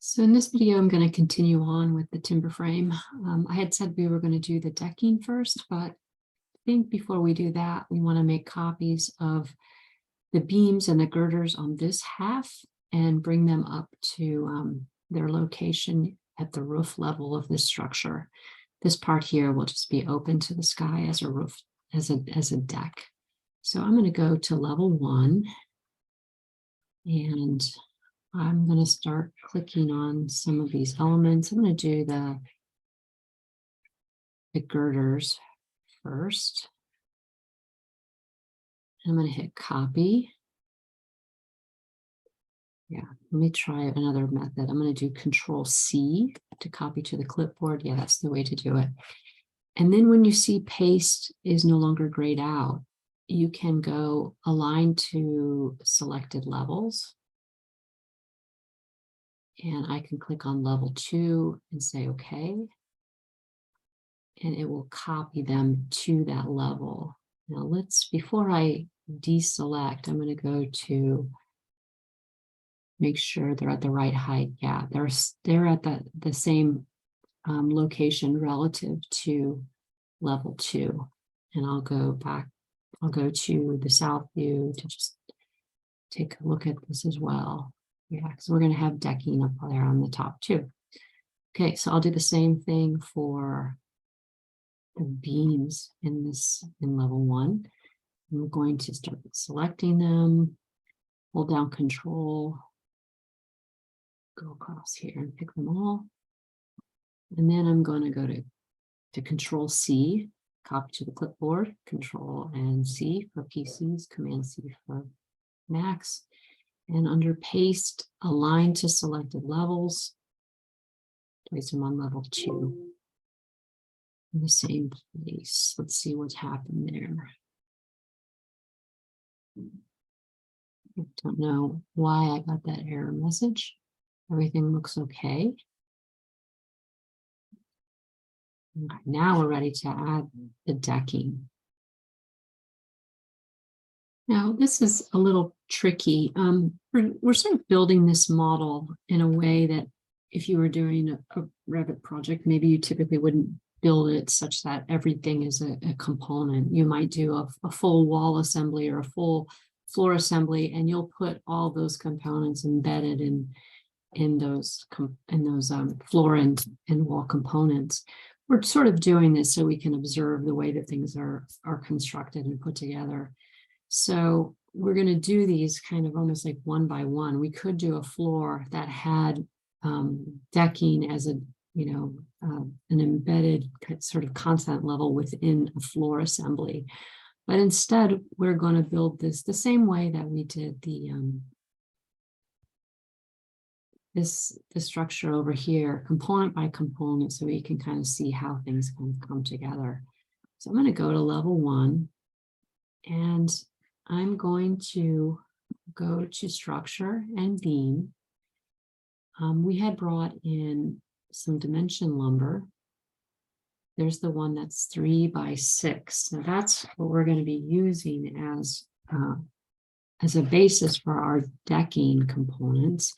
So in this video, I'm going to continue on with the timber frame. I had said we were going to do the decking first, but I think before we do that, we want to make copies of the beams and the girders on this half and bring them up to their location at the roof level of this structure. This part here will just be open to the sky as a roof, as a deck. So I'm going to go to level 1 and I'm going to start clicking on some of these elements. I'm going to do the girders first. I'm going to hit copy. Yeah, let me try another method. I'm going to do Control C to copy to the clipboard. Yeah, that's the way to do it. And then when you see paste is no longer grayed out, you can go align to selected levels. And I can click on level 2 and say, okay. And it will copy them to that level. Now before I deselect, I'm going to go to make sure they're at the right height. Yeah, they're at the same location relative to level 2. And I'll go back, I'll go to the south view to just take a look at this as well. Yeah, because we're going to have decking up there on the top too. Okay, so I'll do the same thing for the beams in level 1. I'm going to start selecting them, hold down Control, go across here and pick them all. And then I'm going to go to Control C, copy to the clipboard, Control and C for PCs, Command C for Macs. And under paste, align to selected levels, place them on level 2 in the same place. Let's see what's happened there. I don't know why I got that error message. Everything looks okay. Okay, now we're ready to add the decking. Now, this is a little tricky. We're sort of building this model in a way that if you were doing a Revit project, maybe you typically wouldn't build it such that everything is a component. You might do a full wall assembly or a full floor assembly, and you'll put all those components embedded in those floor and wall components. We're sort of doing this so we can observe the way that things are constructed and put together. So we're going to do these kind of almost like one by one. We could do a floor that had decking as an embedded sort of content level within a floor assembly. But instead, we're going to build this the same way that we did the structure over here, component by component, so we can kind of see how things can come together. So I'm going to go to level 1, and I'm going to go to structure and beam. We had brought in some dimension lumber. There's the one that's 3 by 6. Now that's what we're going to be using as a basis for our decking components.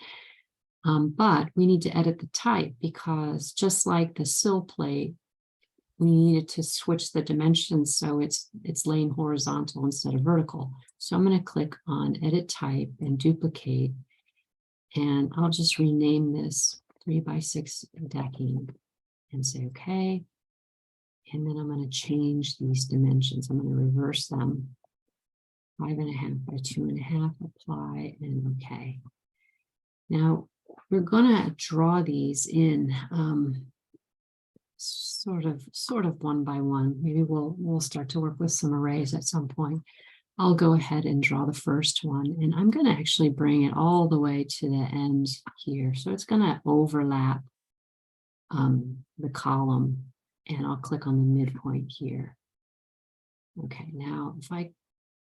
But we need to edit the type because just like the sill plate, we needed to switch the dimensions so it's laying horizontal instead of vertical. So I'm going to click on Edit Type and Duplicate, and I'll just rename this 3 by 6 decking and say OK. And then I'm going to change these dimensions. I'm going to reverse them. 5.5 by 2.5, apply, and OK. Now we're going to draw these in sort of one by one. Maybe we'll start to work with some arrays at some point. I'll go ahead and draw the first one, and I'm going to actually bring it all the way to the end here. So it's going to overlap the column, and I'll click on the midpoint here. Okay, now if I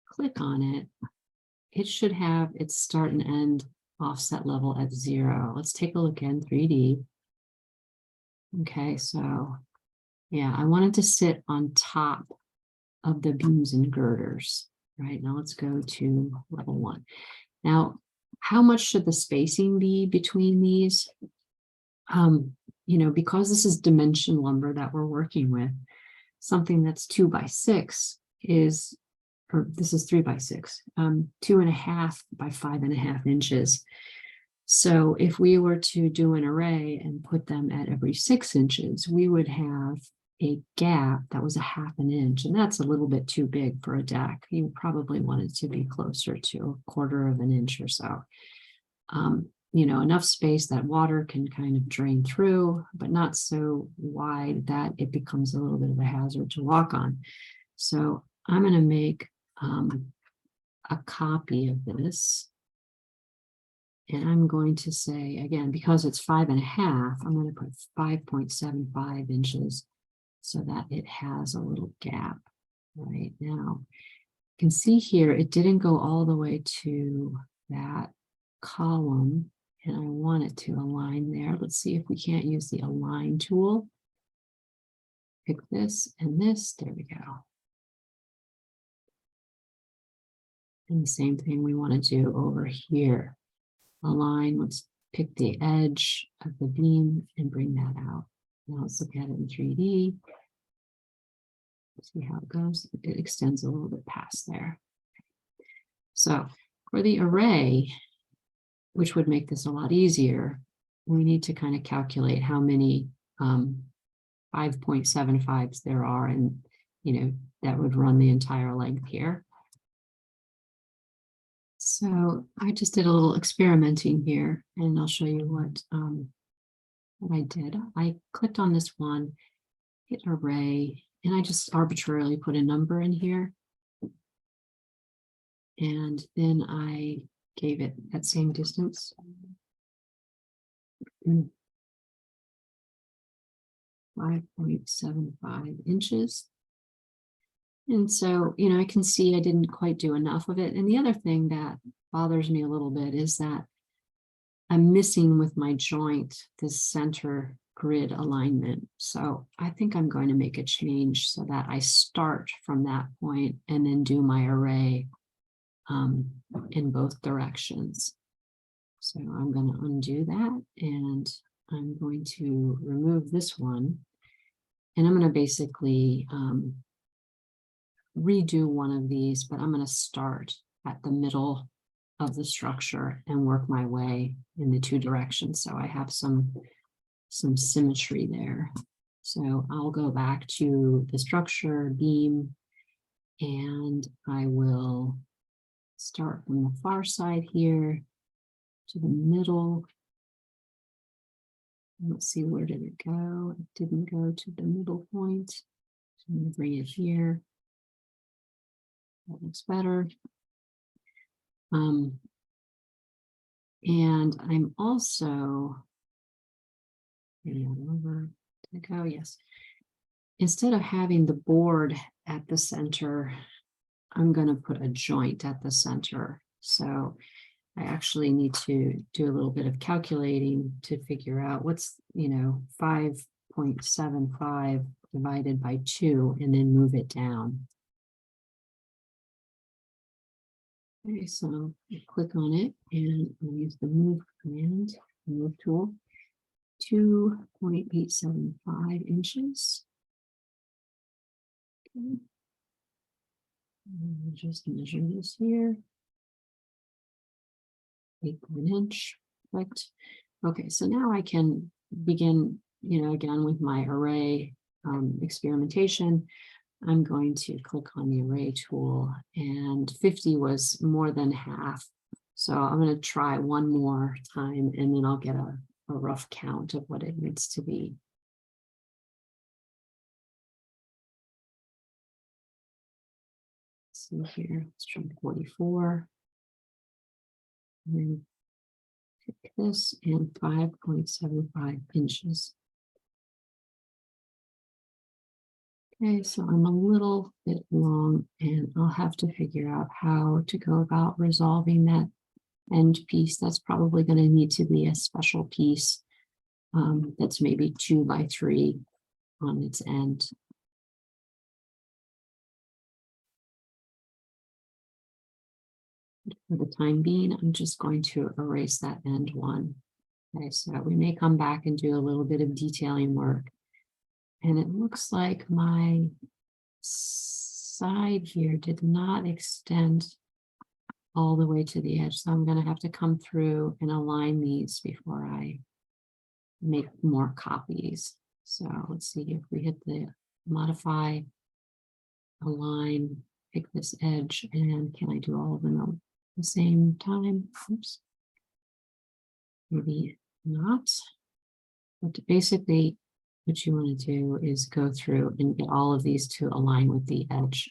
click on it, it should have its start and end offset level at 0. Let's take a look in 3D. Okay, so yeah, I wanted to sit on top of the beams and girders. Right, now let's go to level 1. Now, how much should the spacing be between these? you know, because this is dimension lumber that we're working with, something that's 2 by 6 is, or this is 3 by 6, 2.5 by 5.5 inches. So if we were to do an array and put them at every 6 inches, we would have a gap that was 1/2 inch, and that's a little bit too big for a deck. You probably want it to be closer to 1/4 inch or so. You know, enough space that water can kind of drain through, but not so wide that it becomes a little bit of a hazard to walk on. So I'm going to make a copy of this. And I'm going to say, again, because it's 5.5, I'm going to put 5.75 inches so that it has a little gap right now. You can see here, it didn't go all the way to that column, and I want it to align there. Let's see if we can't use the align tool. Pick this and this, there we go. And the same thing we want to do over here. Align, let's pick the edge of the beam and bring that out. Now let's look at it in 3D. See how it goes. It extends a little bit past there. So for the array, which would make this a lot easier, we need to kind of calculate how many 5.75s there are, and you know, that would run the entire length here. So I just did a little experimenting here, and I'll show you what I did. I clicked on this one, hit array, and I just arbitrarily put a number in here. And then I gave it that same distance. 5.75 inches. And so, you know, I can see I didn't quite do enough of it. And the other thing that bothers me a little bit is that I'm missing with my joint this center grid alignment. So I think I'm going to make a change so that I start from that point and then do my array in both directions. So I'm going to undo that, and I'm going to remove this one, and I'm going to basically redo one of these, but I'm going to start at the middle of the structure and work my way in the 2 directions. So I have some symmetry there. So I'll go back to the structure beam, and I will start from the far side here to the middle. Let's see, where did it go? It didn't go to the middle point. So I'm going to bring it here. That looks better. And I'm also, over to go, yes. Instead of having the board at the center, I'm going to put a joint at the center. So I actually need to do a little bit of calculating to figure out what's, 5.75 divided by 2, and then move it down. Okay, so I click on it and I'll use the move command, move tool, 2.875 inches. Okay. We'll just measure this here. 1/8 inch. Perfect. Okay, so now I can begin, again with my array experimentation. I'm going to click on the array tool, and 50 was more than half. So I'm going to try one more time, and then I'll get a rough count of what it needs to be. See here, let's try 44. And then pick this, and 5.75 inches. Okay, so I'm a little bit long, and I'll have to figure out how to go about resolving that end piece. That's probably going to need to be a special piece that's maybe 2 by 3 on its end. For the time being, I'm just going to erase that end one. Okay, so we may come back and do a little bit of detailing work. And it looks like my side here did not extend all the way to the edge. So I'm going to have to come through and align these before I make more copies. So let's see if we hit the modify, align, pick this edge, and can I do all of them at the same time? Oops. Maybe not. But basically, what you want to do is go through and get all of these to align with the edge.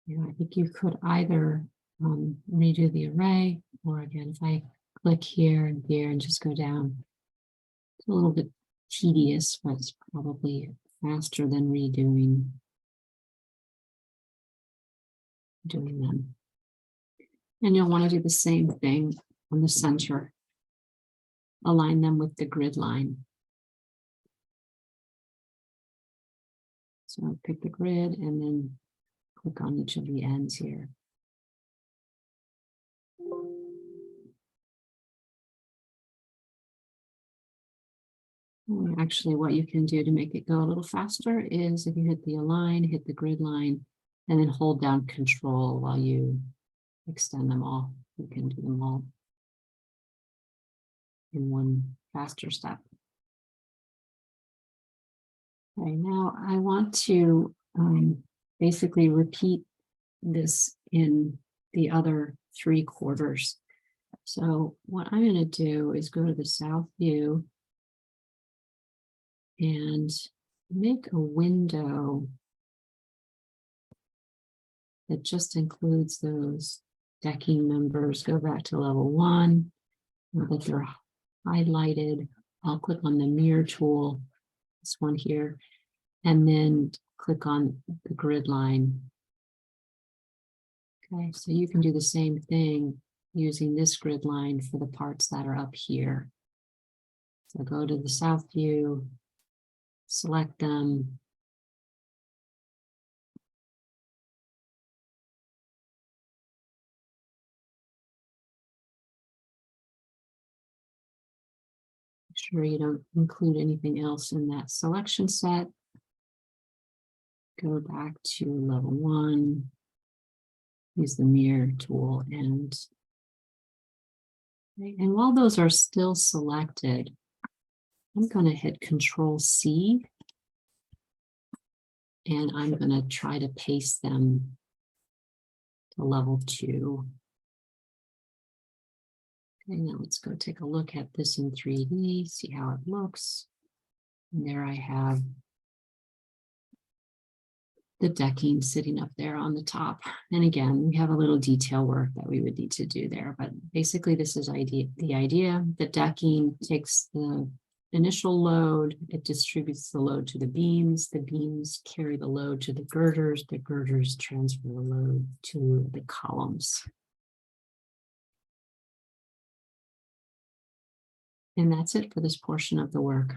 Yeah, I think you could either redo the array, or again, if I click here and here and just go down, it's a little bit tedious, but it's probably faster than redoing them. And you'll want to do the same thing on the center. Align them with the grid line. So pick the grid and then click on each of the ends here. Actually, what you can do to make it go a little faster is if you hit the align, hit the grid line, and then hold down Control while you extend them all. You can do them all in one faster step. Okay, now I want to basically repeat this in the other 3 quarters. So what I'm going to do is go to the south view and make a window that just includes those decking members. Go back to level 1, now that they're highlighted. I'll click on the mirror tool, this one here, and then click on the grid line. Okay, so you can do the same thing using this grid line for the parts that are up here. So go to the south view, select them. Make sure you don't include anything else in that selection set. Go back to level 1, use the mirror tool, and while those are still selected, I'm going to hit Control C, and I'm going to try to paste them to level 2. Okay, now let's go take a look at this in 3D, see how it looks. And there I have the decking sitting up there on the top. And again, we have a little detail work that we would need to do there, but basically this is the idea. The decking takes the initial load, it distributes the load to the beams carry the load to the girders transfer the load to the columns. And that's it for this portion of the work.